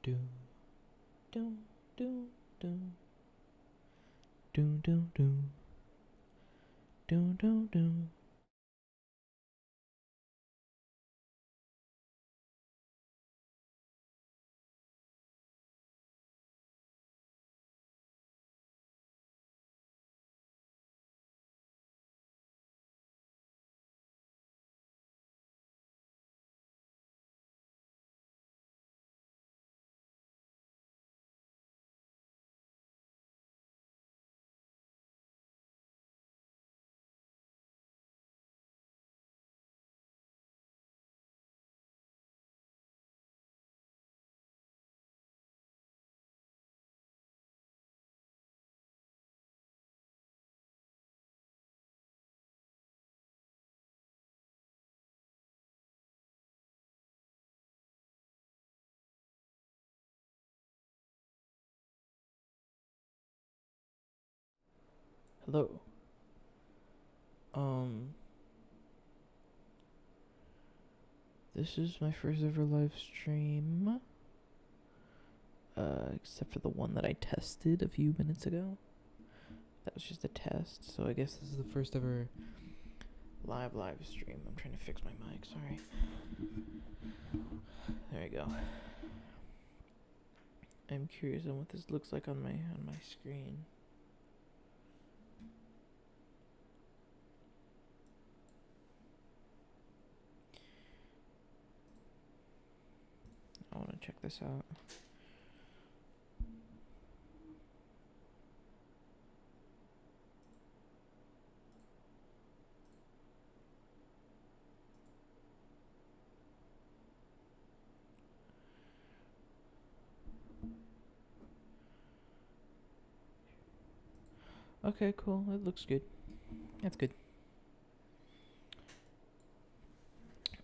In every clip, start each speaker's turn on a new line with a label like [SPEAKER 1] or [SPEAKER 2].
[SPEAKER 1] Do do do do do do do do do do. Hello. Um, this is my first ever live stream. Except for the one that I tested a few minutes ago. That was just a test, so I guess this is the first ever live stream. I'm trying to fix my mic, sorry. There we go. I'm curious on what this looks like on my screen. I want to check this out. Okay, cool. It looks good. That's good.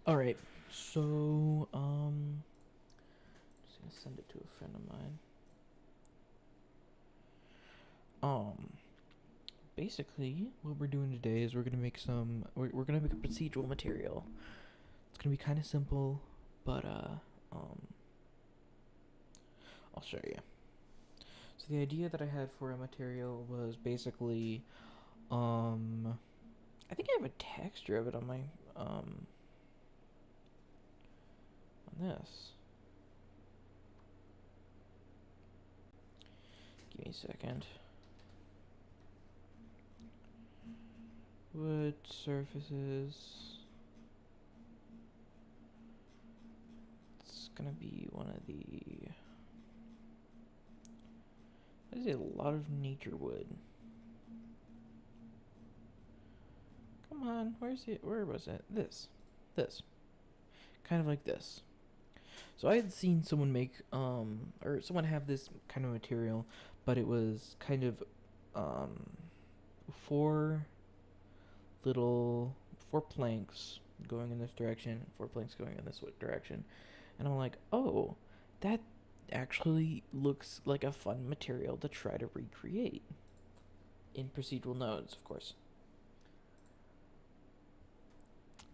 [SPEAKER 1] Alright, so, just gonna send it to a friend of mine. Basically, what we're doing today is we're gonna make we're gonna make a procedural material. It's gonna be kind of simple, but, I'll show you. So the idea that I had for a material was basically, I think I have a texture of it on my, on this. Give me a second. Wood surfaces. It's gonna be one of the. That is a lot of nature wood. Come on, where's it? Where was it? This. Kind of like this. So I had seen someone make, or someone have this kind of material, but it was kind of, four four planks going in this direction, four planks going in this direction. And I'm like, oh, that actually looks like a fun material to try to recreate. In procedural nodes, of course.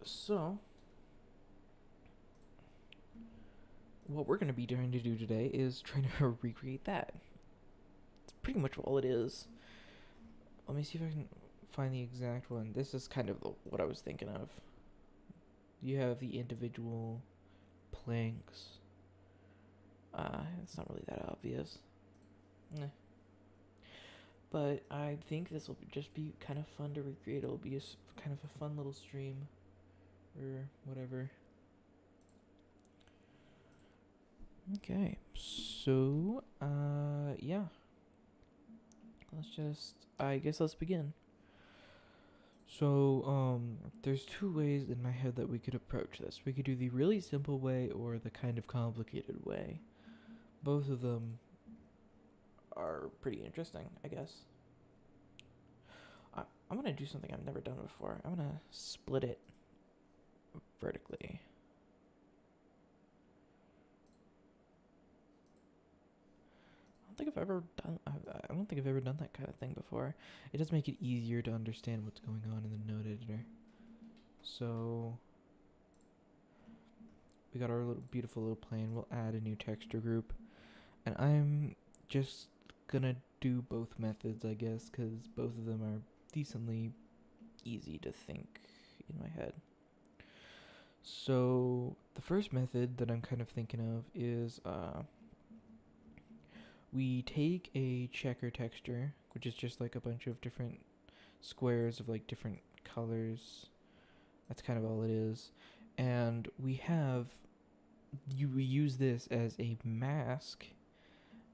[SPEAKER 1] So, what we're going to be trying to do today is trying to recreate that. It's pretty much all it is. Let me see if I can find the exact one. This is kind of what I was thinking of. You have the individual planks. It's not really that obvious. Eh. But I think this will just be kind of fun to recreate. It'll be kind of a fun little stream. Or whatever. Okay, so, yeah. I guess let's begin. So, there's two ways in my head that we could approach this. We could do the really simple way or the kind of complicated way. Both of them are pretty interesting, I guess. I'm gonna do something I've never done before. I'm gonna split it vertically. I don't think I've ever done that kind of thing before. It does make it easier to understand what's going on in the node editor. So we got our beautiful little plane. We'll add a new texture group. And I'm just gonna do both methods, I guess, because both of them are decently easy to think in my head. So the first method that I'm kind of thinking of is we take a checker texture, which is just like a bunch of different squares of like different colors. That's kind of all it is. And we use this as a mask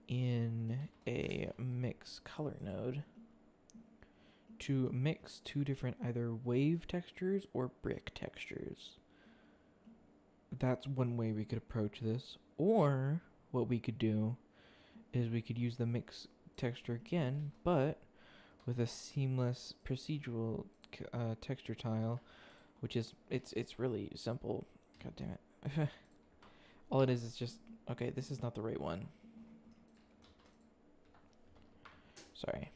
[SPEAKER 1] in a mix color node to mix two different either wave textures or brick textures. That's one way we could approach this. Or what we could do is we could use the mix texture again, but with a seamless procedural texture tile, which is it's really simple. God damn it! All it is just okay. This is not the right one. Sorry.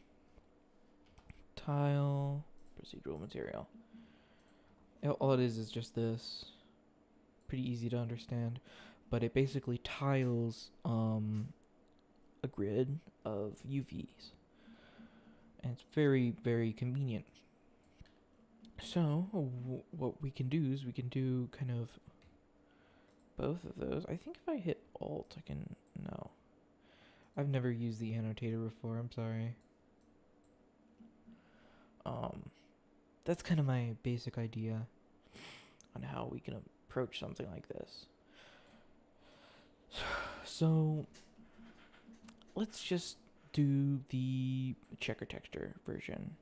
[SPEAKER 1] Tile procedural material. All it is just this. Pretty easy to understand, but it basically tiles a grid of UVs, and it's very very convenient. So what we can do is we can do kind of both of those. I think if I hit Alt, I can. No, I've never used the annotator before. I'm sorry. That's kind of my basic idea on how we can approach something like this. So let's just do the checker texture version.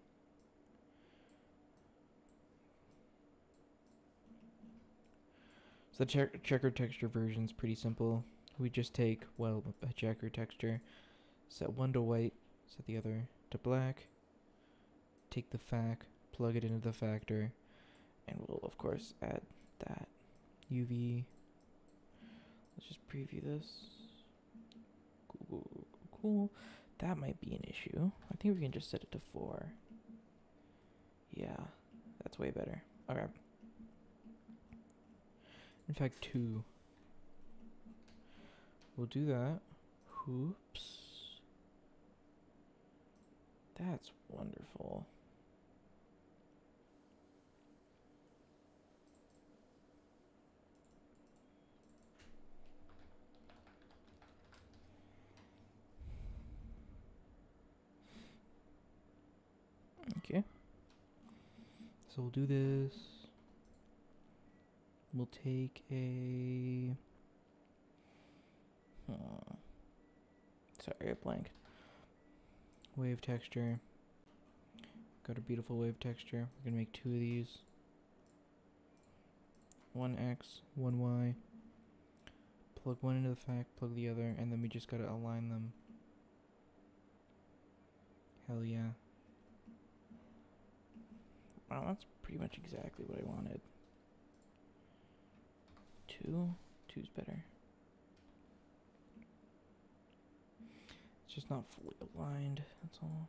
[SPEAKER 1] So the checker texture version is pretty simple. We just take, well, a checker texture, set one to white, set the other to black, take the fac, plug it into the factor, and we'll of course add that UV. Let's just preview this. Cool. That might be an issue. I think we can just set it to 4. Yeah, that's way better. Okay. In fact, 2. We'll do that. Oops. That's wonderful. Okay. So we'll do this. We'll take a... Sorry, I blanked. Wave texture. Got a beautiful wave texture. We're gonna make 2 of these. One X, one Y. Plug one into the fac, plug the other, and then we just gotta align them. Hell yeah. Wow, that's pretty much exactly what I wanted. 2? 2's better. It's just not fully aligned, that's all.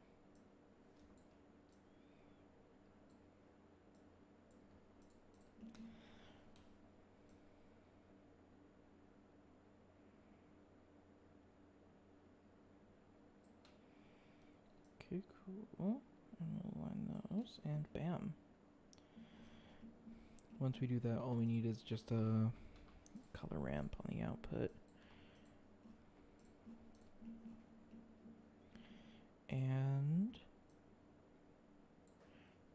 [SPEAKER 1] Okay, cool. And we'll align those, and bam. Once we do that, all we need is just a color ramp on the output. And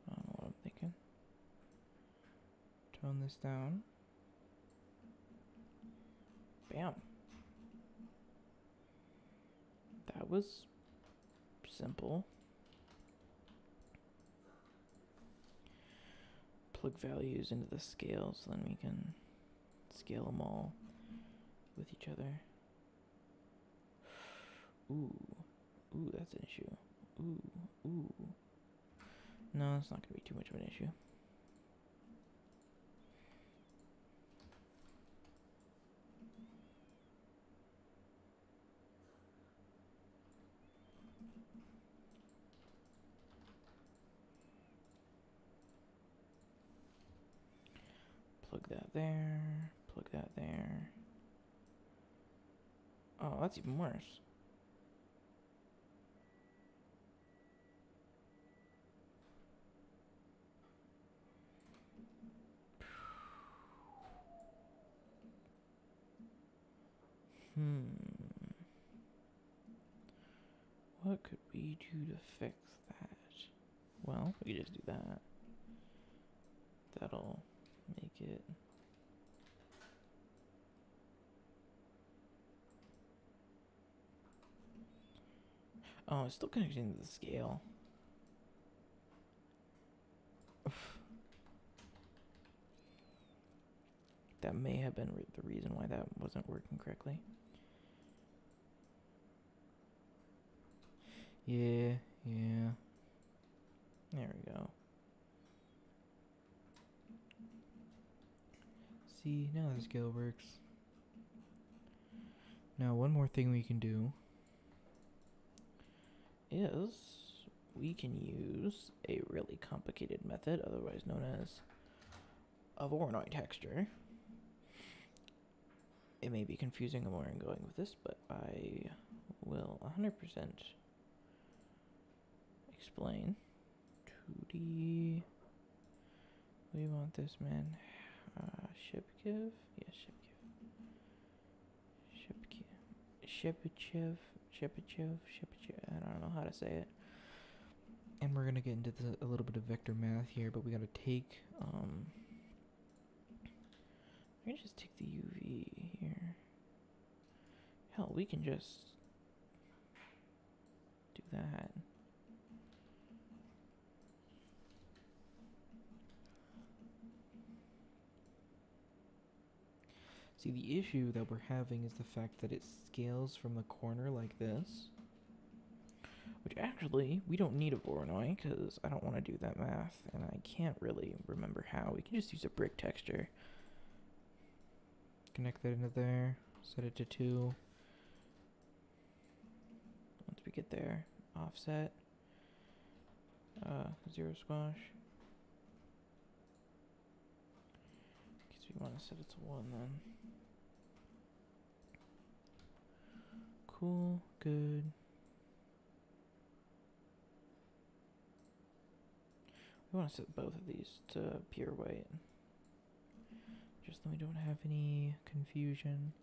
[SPEAKER 1] I don't know what I'm thinking. Tone this down. Bam. That was simple. Plug values into the scale so then we can scale them all with each other. Ooh, that's an issue. Ooh. No, it's not gonna be too much of an issue. Plug that there, plug that there. Oh, that's even worse. What could we do to fix that? Well, we could just do that. That'll make it... Oh, it's still connecting to the scale. That may have been the reason why that wasn't working correctly. Yeah. There we go. See, now the scale works. Now, one more thing we can do is we can use a really complicated method, otherwise known as a Voronoi texture. It may be confusing where I'm going with this, but I will 100% explain. 2D. We want this, man. Shipkiv? Yes, Shipkiv. Shepichev. I don't know how to say it. And we're gonna get into a little bit of vector math here, but we gotta take, I'm gonna just take the UV here. Hell, we can just do that. See, the issue that we're having is the fact that it scales from the corner like this. Which actually, we don't need a Voronoi, because I don't want to do that math, and I can't really remember how. We can just use a brick texture. Connect that into there, set it to 2. Once we get there, offset, 0 squash. Guess we want to set it to 1 then. Cool, good. We want to set both of these to pure white, just so we don't have any confusion.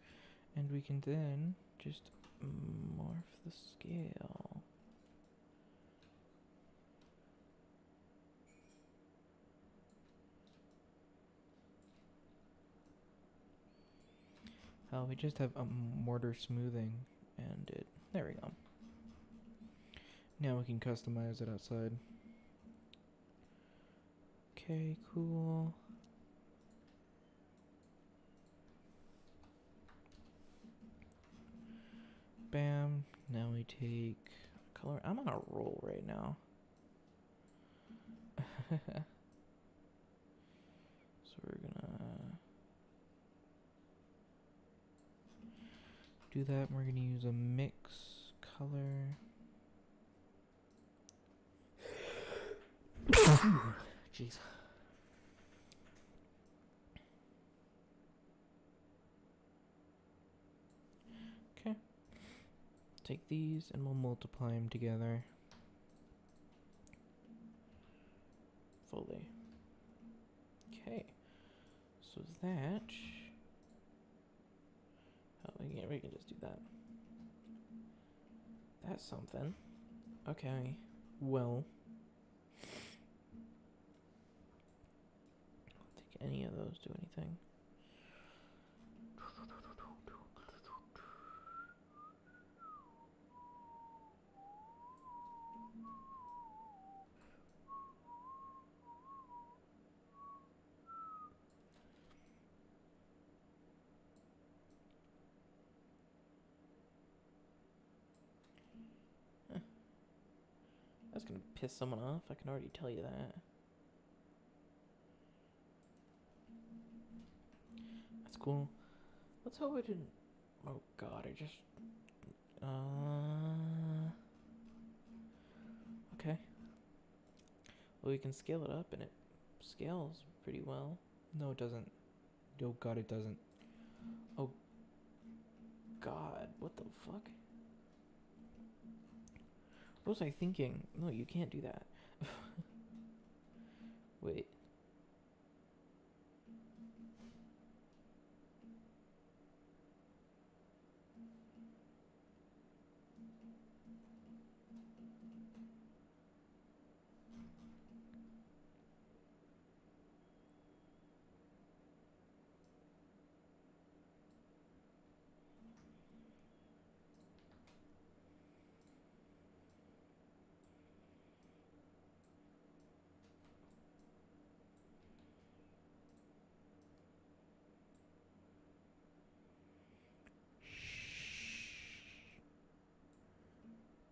[SPEAKER 1] And we can then just morph the scale. Oh, we just have a mortar smoothing, and there we go. Now we can customize it outside. Okay, cool. Bam. Now we take color. I'm on a roll right now. So we're gonna do that. We're gonna use a mix color. Jeez. Okay. Take these and we'll multiply them together. Fully. Okay. So that... Oh, we can just do that. That's something. Okay. Well... I'll take any of those, do anything. That's gonna piss someone off, I can already tell you that. That's cool. Let's hope I didn't... Oh god, I just... Okay. Well, we can scale it up, and it scales pretty well. No, it doesn't. Oh god, it doesn't. Oh. god, what the fuck? What was I thinking? No, you can't do that. Wait.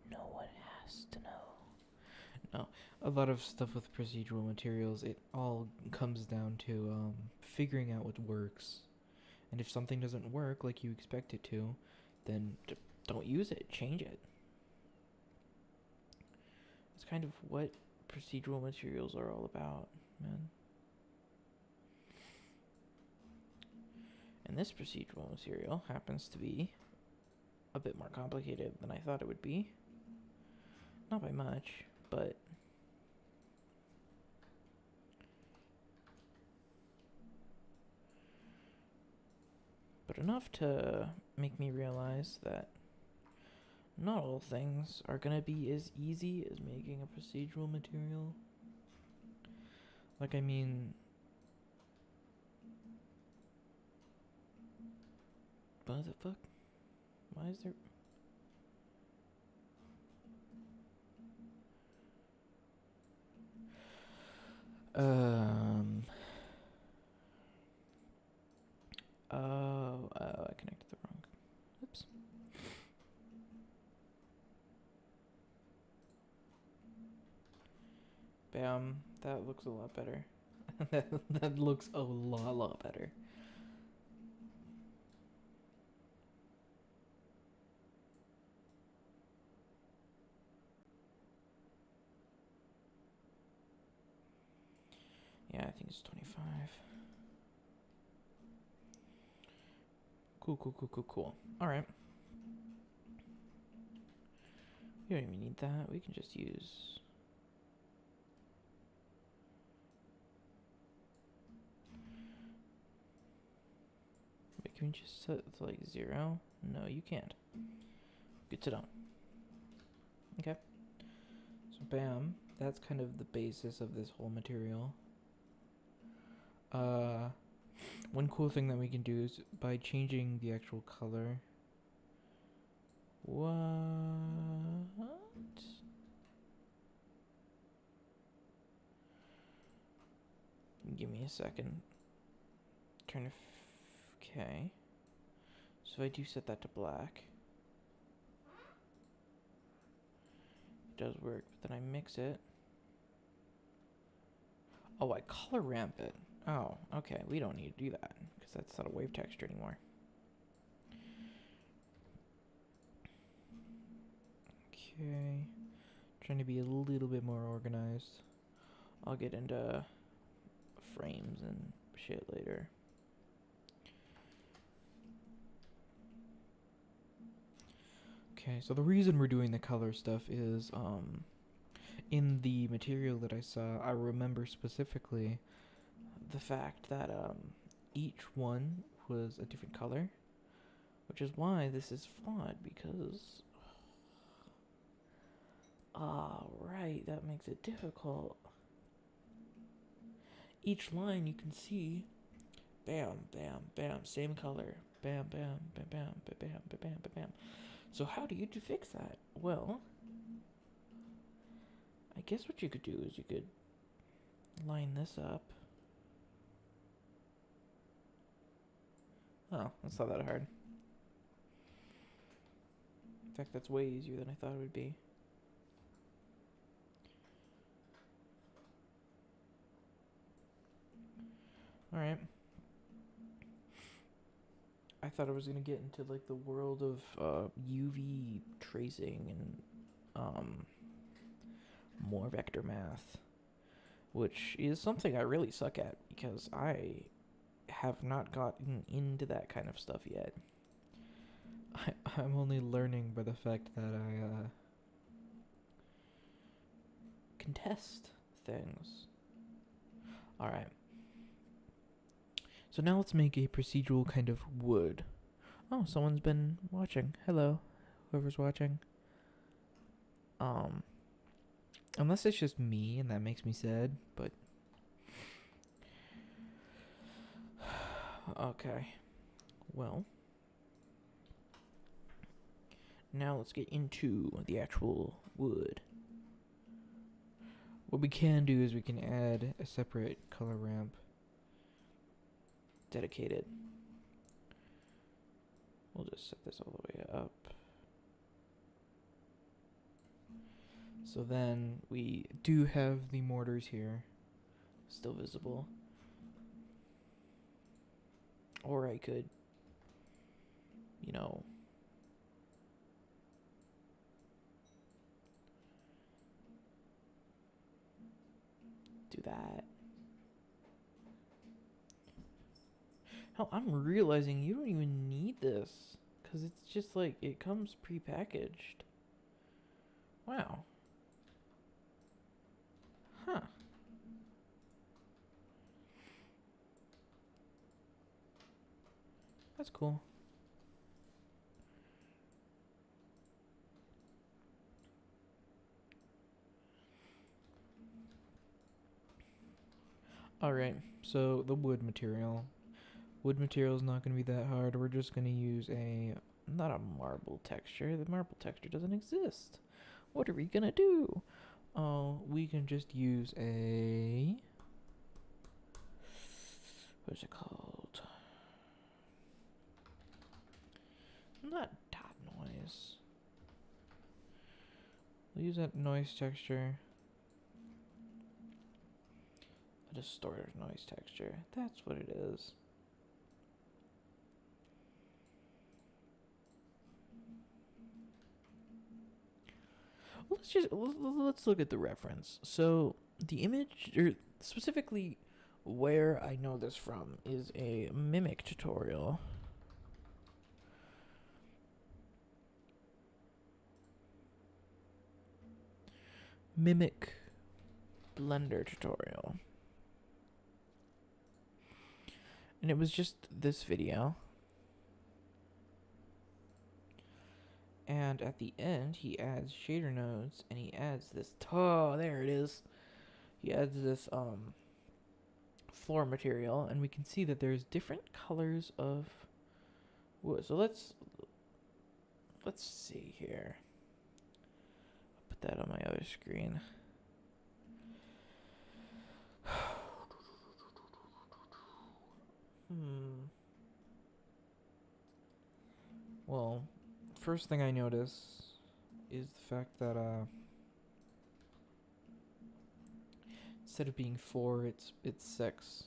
[SPEAKER 1] No one has to know. No, a lot of stuff with procedural materials, it all comes down to figuring out what works. And if something doesn't work like you expect it to, then don't use it, change it. It's kind of what procedural materials are all about, man. And this procedural material happens to be a bit more complicated than I thought it would be. Not by much, but enough to make me realize that not all things are gonna be as easy as making a procedural material. Like, I mean, what the fuck? Why is there... I connected the wrong... Oops. Bam. That looks a lot better. That looks a lot better. Yeah, I think it's 25. Cool. Alright. We don't even need that. We can just use... Wait, can we just set it to like 0? No, you can't. Good to know. Okay. So bam. That's kind of the basis of this whole material. One cool thing that we can do is by changing the actual color. What? Give me a second. Okay. So I do set that to black. It does work, but then I mix it. Oh, I color ramp it. Oh, okay. We don't need to do that because that's not a wave texture anymore. Okay. Trying to be a little bit more organized. I'll get into frames and shit later. Okay, so the reason we're doing the color stuff is in the material that I saw, I remember specifically the fact that each one was a different color, which is why this is flawed, because right, that makes it difficult. Each line you can see, bam, bam, bam, same color, bam, bam, bam, bam, bam, bam, bam, bam, bam, bam. So how do you fix that? Well, I guess what you could do is you could line this up. Oh, that's not that hard. In fact, that's way easier than I thought it would be. Alright. I thought I was gonna get into like the world of UV tracing and more vector math, which is something I really suck at because I have not gotten into that kind of stuff yet. I'm only learning by the fact that I can test things. Alright. So now let's make a procedural kind of wood. Oh, someone's been watching. Hello, whoever's watching. Unless it's just me and that makes me sad, but okay. Well, now let's get into the actual wood. What we can do is we can add a separate color ramp dedicated. We'll just set this all the way up. So then we do have the mortars here still visible. Or I could, you know, do that. Hell, I'm realizing you don't even need this, because it's just like, it comes pre-packaged. Wow. Huh. That's cool. Alright, so the wood material. Wood material is not going to be that hard. We're just going to use not a marble texture. The marble texture doesn't exist. What are we going to do? Oh, we can just use what is it called? Not dot noise. We'll use that noise texture. A distorted noise texture. That's what it is. Let's look at the reference. So the image, or specifically where I know this from, is a Mimic tutorial. Mimic Blender tutorial. And it was just this video. And at the end, he adds shader nodes, and he adds this. Oh, there it is. He adds this floor material, and we can see that there's different colors of wood. So let's see here. I'll put that on my other screen. Well, first thing I notice is the fact that instead of being 4, it's 6.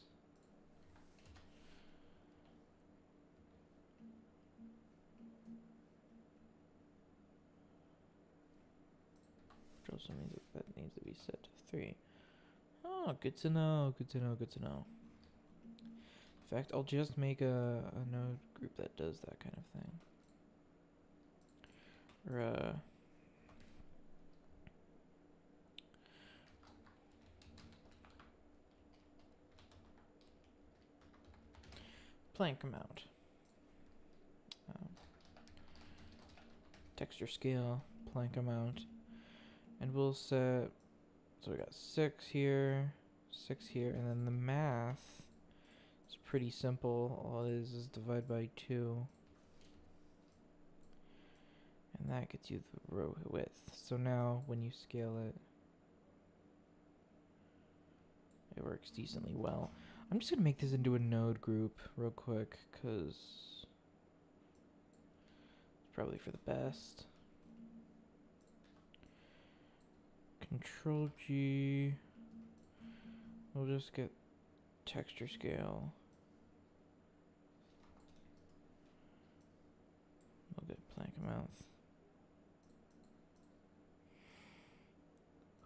[SPEAKER 1] Which also means that needs to be set to 3. Oh, good to know, good to know, good to know. In fact, I'll just make a node group that does that kind of thing. Or plank amount. Texture scale, plank amount. And we'll set, so we got 6 here, 6 here, and then the math is pretty simple. All it is divide by 2. And that gets you the row width. So now when you scale it, it works decently well. I'm just going to make this into a node group real quick, because it's probably for the best. Control G. We'll just get texture scale. We'll get plank amount.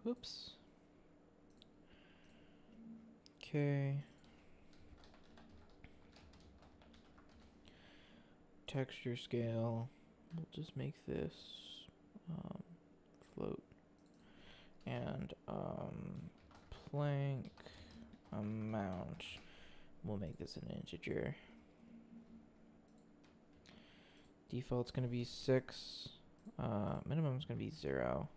[SPEAKER 1] Whoops. Okay. Texture scale. we'll just make this float and plank amount. We'll make this an integer. Default's gonna be 6. Minimum's gonna be 0.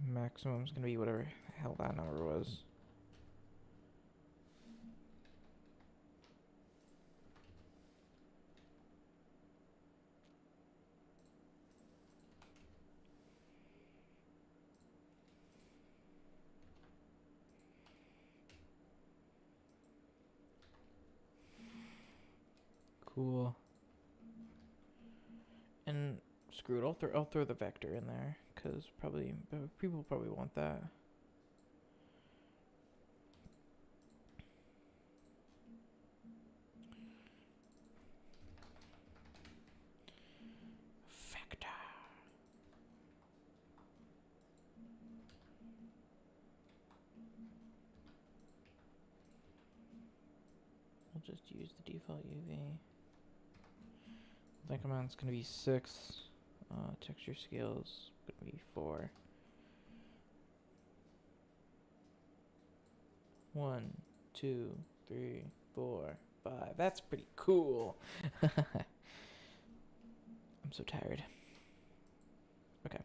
[SPEAKER 1] Maximum's gonna be whatever the hell that number was. Cool. And screw it, I'll throw the vector in there, because probably people probably want that. Vector. We'll just use the default UV. That command's gonna be 6. Texture scale's gonna be 4. 1, 2, 3, 4, 5. That's pretty cool. I'm so tired. Okay.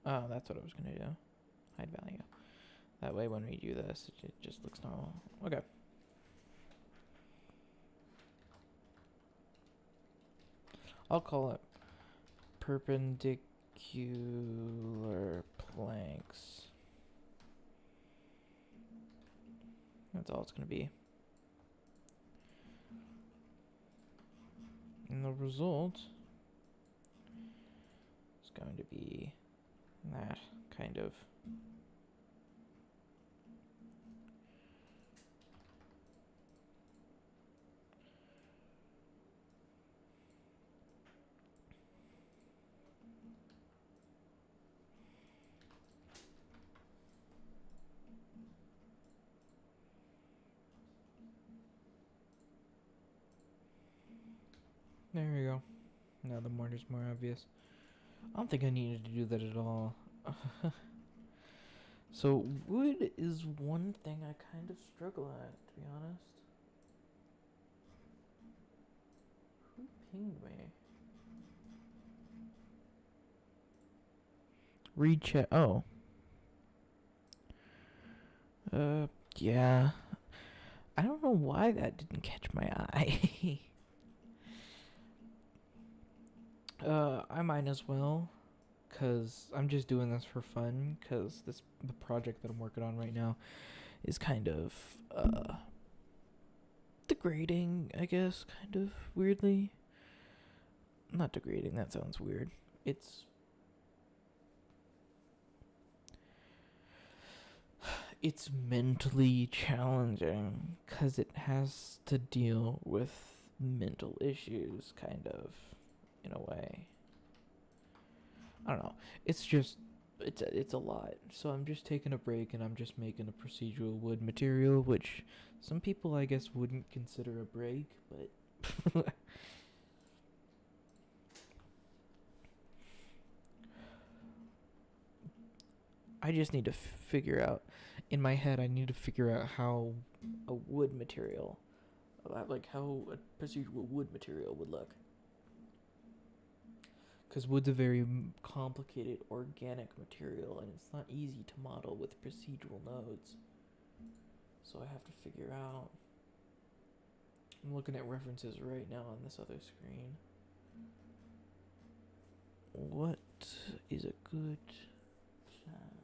[SPEAKER 1] Oh, that's what I was gonna do. Hide value. That way when we do this, it just looks normal. Okay. I'll call it perpendicular planks. That's all it's gonna be. And the result is going to be that kind of. There we go. Now the mortar's more obvious. I don't think I needed to do that at all. So wood is one thing I kind of struggle at, to be honest. Who pinged me? Read chat. Oh. Yeah. I don't know why that didn't catch my eye. I might as well, cause I'm just doing this for fun. Cause the project that I'm working on right now is kind of degrading, I guess, kind of weirdly. Not degrading. That sounds weird. It's mentally challenging, cause it has to deal with mental issues, kind of, in a way. I don't know. It's just it's a lot. So I'm just taking a break and I'm just making a procedural wood material, which some people I guess wouldn't consider a break, but I just need to figure out in my head. I need to figure out how a wood material, like how a procedural wood material would look. Because wood's a very complicated organic material, and it's not easy to model with procedural nodes. So I have to figure out. I'm looking at references right now on this other screen. What is a good plan?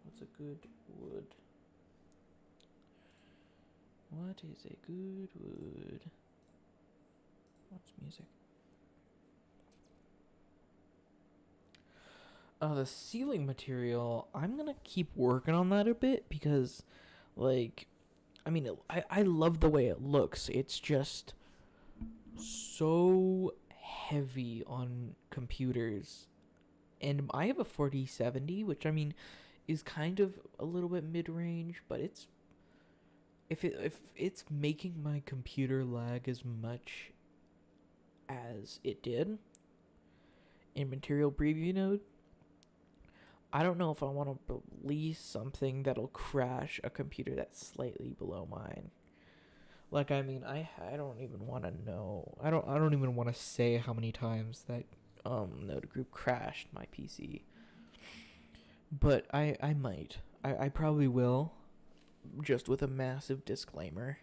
[SPEAKER 1] What's a good wood? What is a good wood? What's music? The ceiling material, I'm gonna keep working on that a bit because, like, I mean, I love the way it looks. It's just so heavy on computers. And I have a 4070, which I mean is kind of a little bit mid-range, but if it's making my computer lag as much as it did in Material Preview Node, I don't know if I want to release something that'll crash a computer that's slightly below mine. Like, I mean, I don't even want to know. I don't even want to say how many times that node group crashed my PC. But I might. I probably will, just with a massive disclaimer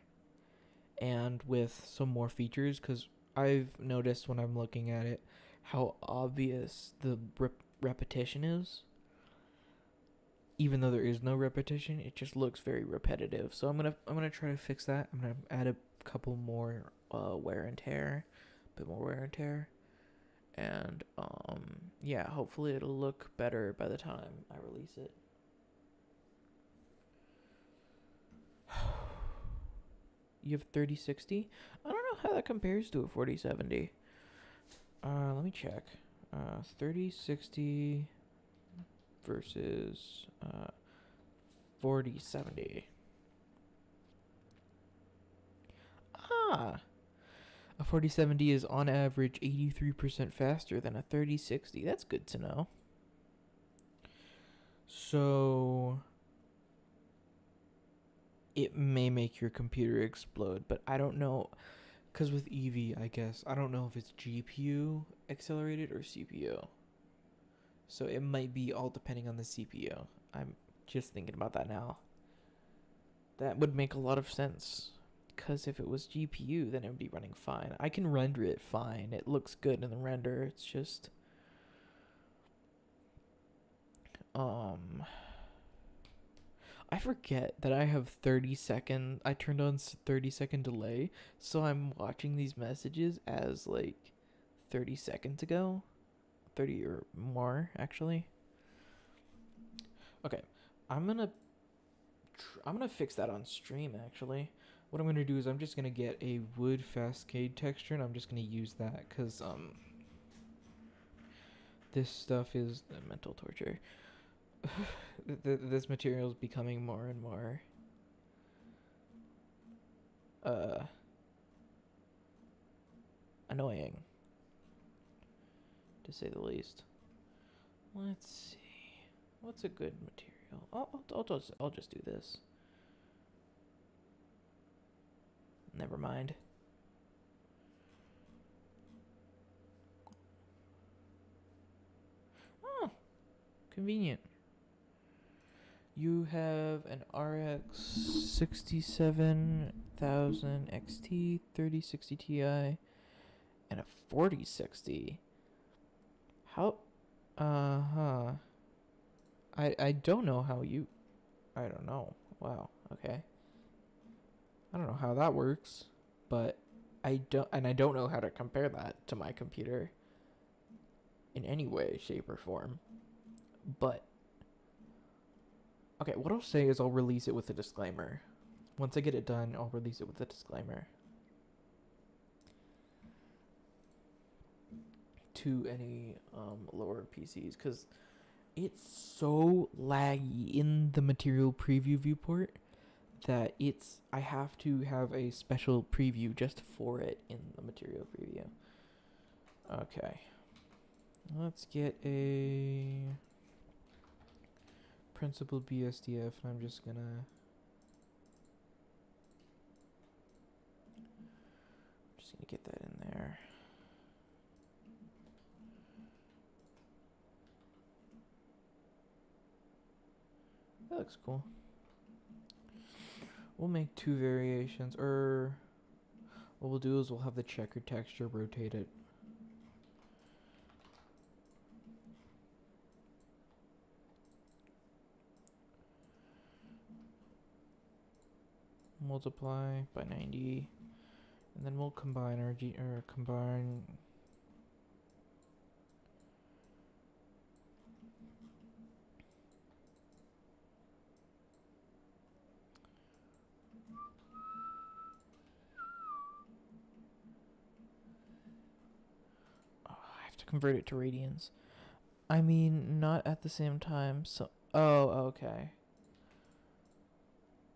[SPEAKER 1] and with some more features, because I've noticed when I'm looking at it how obvious the repetition is. Even though there is no repetition, it just looks very repetitive. So I'm gonna try to fix that. I'm gonna add a couple more wear and tear, a bit more wear and tear, and yeah, hopefully it'll look better by the time I release it. You have 3060? I don't know how that compares to a 4070. Let me check. 3060 versus 4070. Ah, a 4070 is on average 83% faster than a 3060. That's good to know. So it may make your computer explode, but I don't know. Because with EV, I guess, I don't know if it's GPU accelerated or CPU. So it might be all depending on the CPU. I'm just thinking about that now. That would make a lot of sense. Because if it was GPU, then it would be running fine. I can render it fine. It looks good in the render. It's just... I forget that I have 30-second... I turned on 30-second delay. So I'm watching these messages as, like, 30 seconds ago. 30 or more, actually. Okay. I'm gonna fix that on stream, actually. What I'm gonna do is I'm just gonna get a wood cascade texture, and I'm just gonna use that because this stuff is mental torture. This material is becoming more and more annoying, to say the least. Let's see, what's a good material? I'll just do this. Never mind. Oh, convenient. You have an RX 67,000 XT 3060 Ti and a 4060. How? Uh-huh. I don't know how you... I don't know. Wow. Okay. I don't know how that works, but I don't know how to compare that to my computer in any way, shape, or form. But okay, what I'll say is I'll release it with a disclaimer. Once I get it done, I'll release it with a disclaimer to any lower PCs, because it's so laggy in the material preview viewport that I have to have a special preview just for it in the material preview. Okay. Let's get a principal BSDF, and I'm just gonna get that in there. That looks cool. We'll make two variations, or what we'll do is we'll have the checkered texture rotated. Multiply by 90, and then we'll combine our combine. convert it to radians. I mean, not at the same time. So, oh, okay.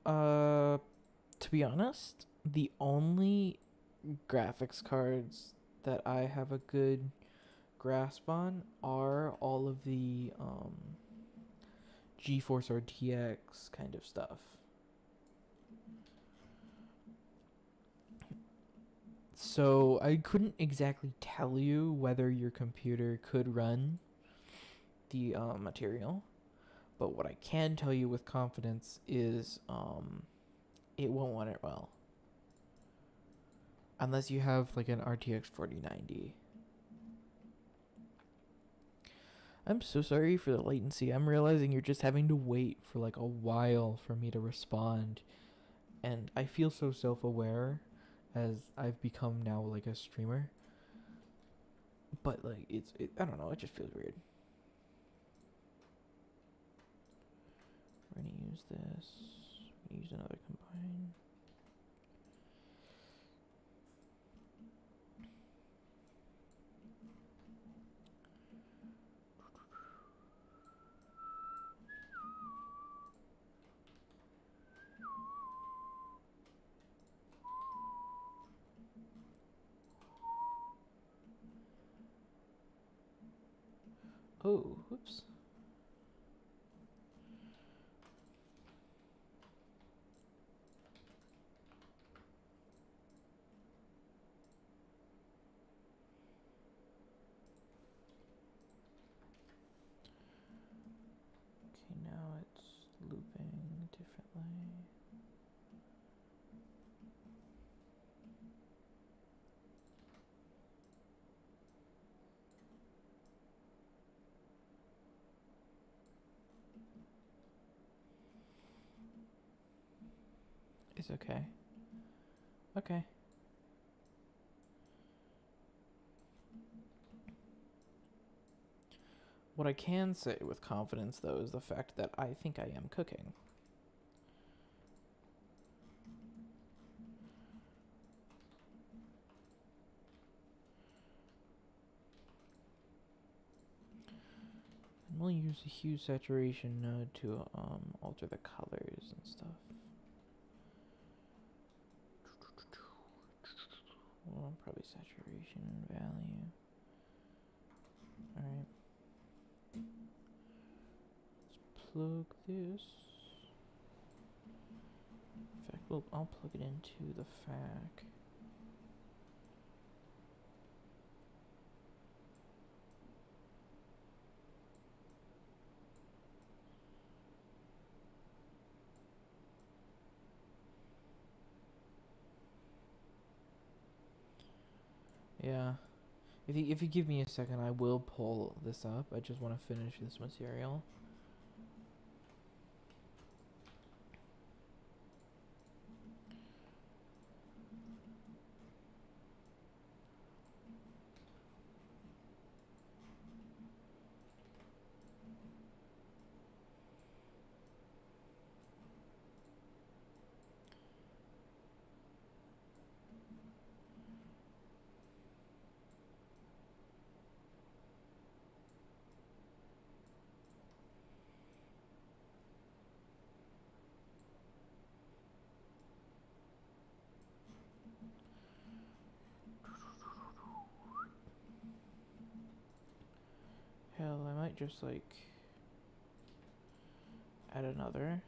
[SPEAKER 1] To be honest, the only graphics cards that I have a good grasp on are all of the GeForce RTX kind of stuff. So I couldn't exactly tell you whether your computer could run the material, but what I can tell you with confidence is it won't run it well. Unless you have like an RTX 4090. I'm so sorry for the latency. I'm realizing you're just having to wait for like a while for me to respond. And I feel so self-aware as I've become now like a streamer. But like I don't know, it just feels weird. We're gonna use this. We're gonna use another combine. Oh, whoops. Okay, now it's looping differently. It's okay. Okay. What I can say with confidence, though, is the fact that I think I am cooking. And we'll use the hue saturation node to alter the colors and stuff. Well, probably saturation and value. Alright. Let's plug this. In fact, I'll plug it into the FAC. Yeah. If you give me a second, I will pull this up. I just want to finish this material. Hell, I might just like add another.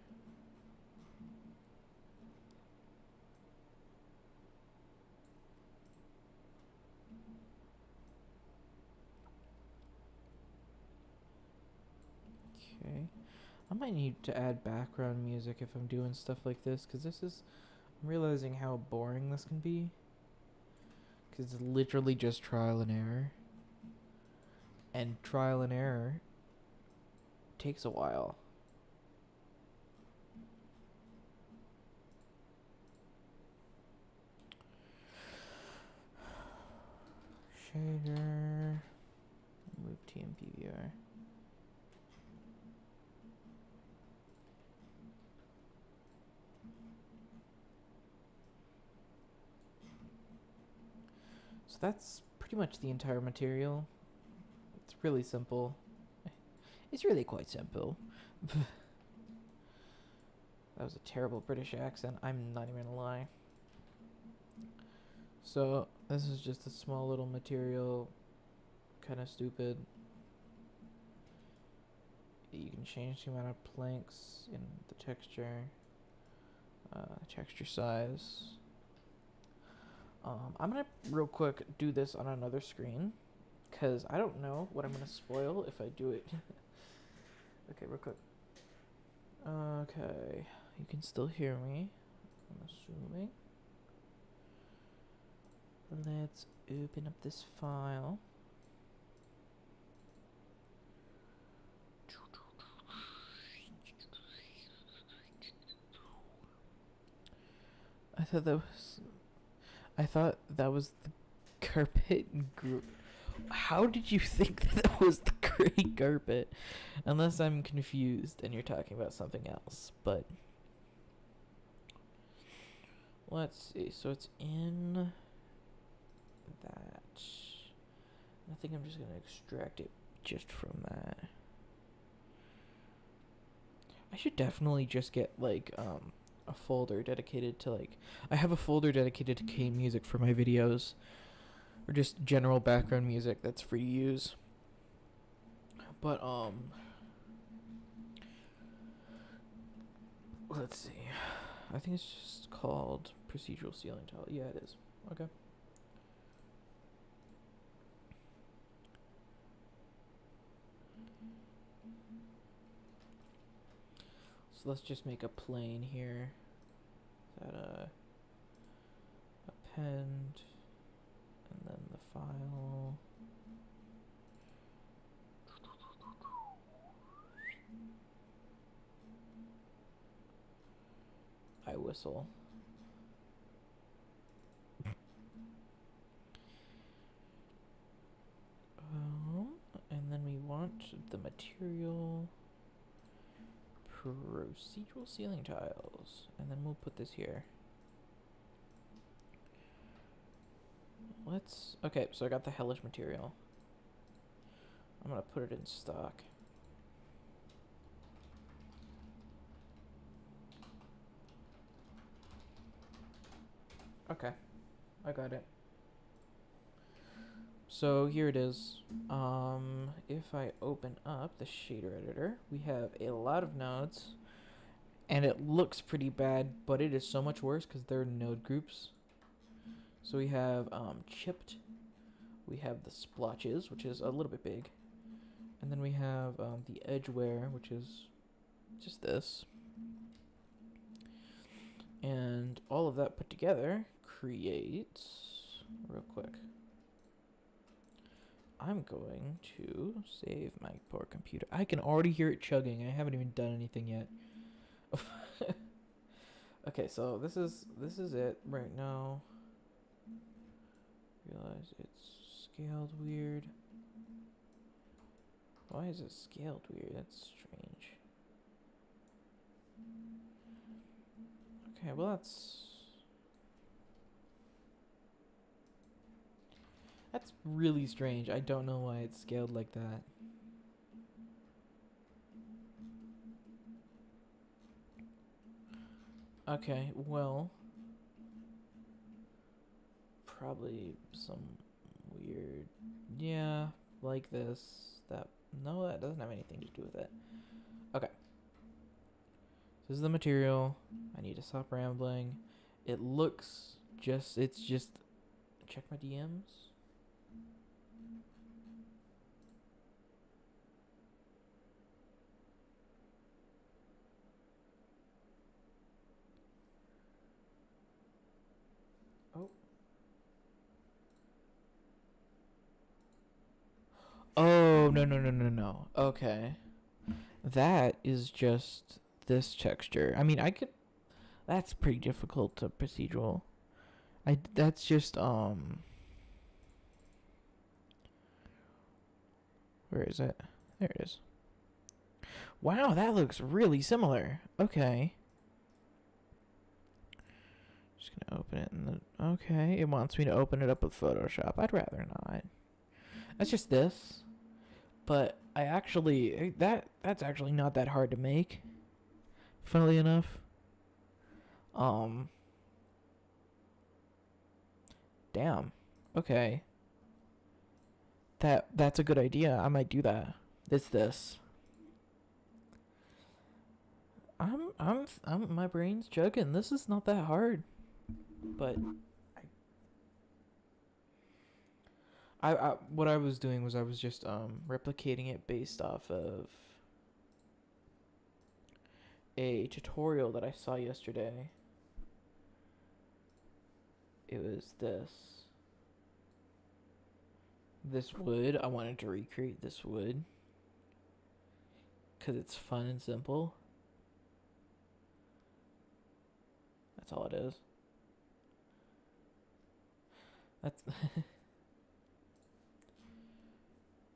[SPEAKER 1] Okay. I might need to add background music if I'm doing stuff like this, because I'm realizing how boring this can be. Because it's literally just trial and error. And trial and error takes a while. Shader. Move TMPVR. So that's pretty much the entire material. really simple. It's really quite simple. That was a terrible British accent. I'm not even gonna lie. So this is just a small little material, kind of stupid. You can change the amount of planks in the texture size. I'm gonna real quick do this on another screen, because I don't know what I'm gonna spoil if I do it. Okay, real quick. Okay, you can still hear me, I'm assuming. Let's open up this file. I thought that was the carpet group. How did you think that was the gray carpet? Unless I'm confused and you're talking about something else. But let's see. So it's in that. I think I'm just gonna extract it just from that. I should definitely just get like a folder dedicated to like, I have a folder dedicated to K music for my videos, or just general background music that's free to use. But let's see. I think it's just called Procedural Ceiling Tile. Yeah, it is. Okay. So let's just make a plane here. That append, and then the file. I whistle. And then we want the material procedural ceiling tiles, and then we'll put this here. Okay, so I got the hellish material. I'm gonna put it in stock. Okay, I got it. So here it is. If I open up the shader editor, we have a lot of nodes, and it looks pretty bad, but it is so much worse because they're node groups. So we have chipped, we have the splotches, which is a little bit big, and then we have the edgeware, which is just this, and all of that put together creates, real quick, I'm going to save my poor computer. I can already hear it chugging. I haven't even done anything yet. Okay, so this is it right now. Realize it's scaled weird. Why is it scaled weird? That's strange. Okay, well that's really strange. I don't know why it's scaled like that. Okay, well, probably some weird, yeah, like this, that, no, that doesn't have anything to do with it. Okay. This is the material. I need to stop rambling. It looks just, it's just, check my DMs. Oh. Oh, no. Okay. That is just this texture. I mean, that's pretty difficult to procedural. That's just, where is it? There it is. Wow, that looks really similar. Okay. Just gonna open it in the, okay, it wants me to open it up with Photoshop. I'd rather not. That's just this. But I actually that's actually not that hard to make. Funnily enough. Um Damn. Okay. That's a good idea. I might do that. It's this. My brain's chugging. This is not that hard. But I what I was doing was I was just replicating it based off of a tutorial that I saw yesterday. It was this wood. I wanted to recreate this wood because it's fun and simple. That's all it is. That's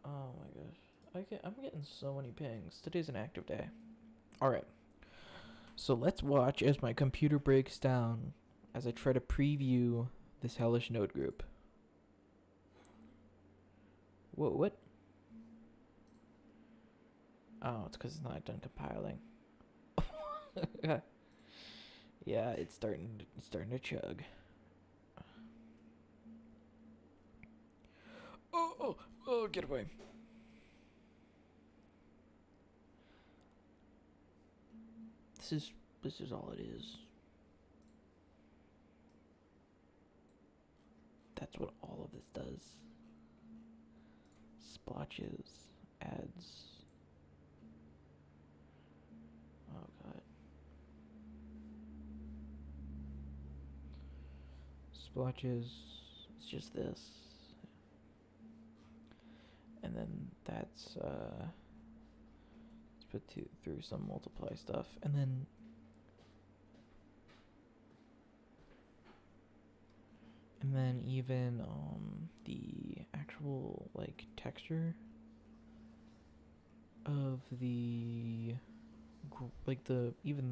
[SPEAKER 1] oh my gosh. I'm getting so many pings. Today's an active day. All right. So let's watch as my computer breaks down as I try to preview this hellish node group. Whoa, what? Oh, it's because it's not done compiling. Yeah, it's starting to chug. Oh, get away. This is all it is. That's what all of this does. Splotches, adds. Oh god. Splotches, it's just this. And then that's let's put through some multiply stuff, and then even the actual like texture of the like the even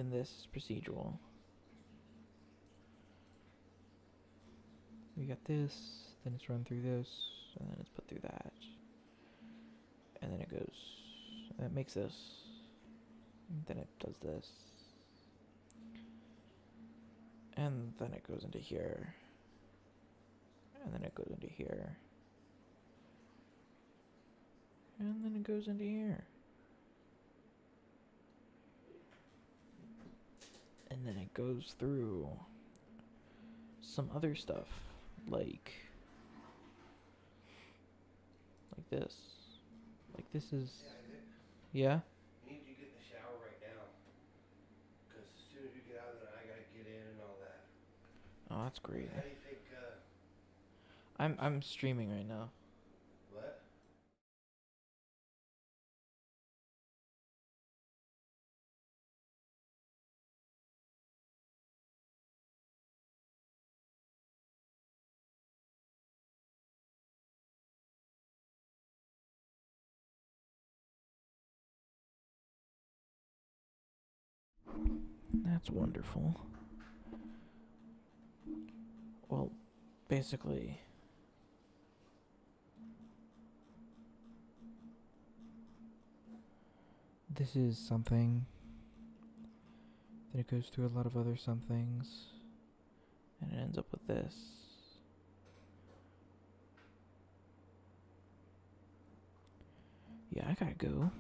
[SPEAKER 1] this is procedural. We got this, then it's run through this, and then it's put through that, and then it goes, and it makes this, and then it does this, and then it goes into here, and then it goes into here, and then it goes into here, and then it goes through some other stuff like this. Like this is yeah.
[SPEAKER 2] You need to get in the shower right now, because as soon as you get out of there, I gotta get in and all that.
[SPEAKER 1] Oh, that's great.
[SPEAKER 2] How do you think?
[SPEAKER 1] I'm streaming right now.
[SPEAKER 2] What?
[SPEAKER 1] That's wonderful. Well, basically, this is something. Then it goes through a lot of other somethings, and it ends up with this. Yeah, I gotta go.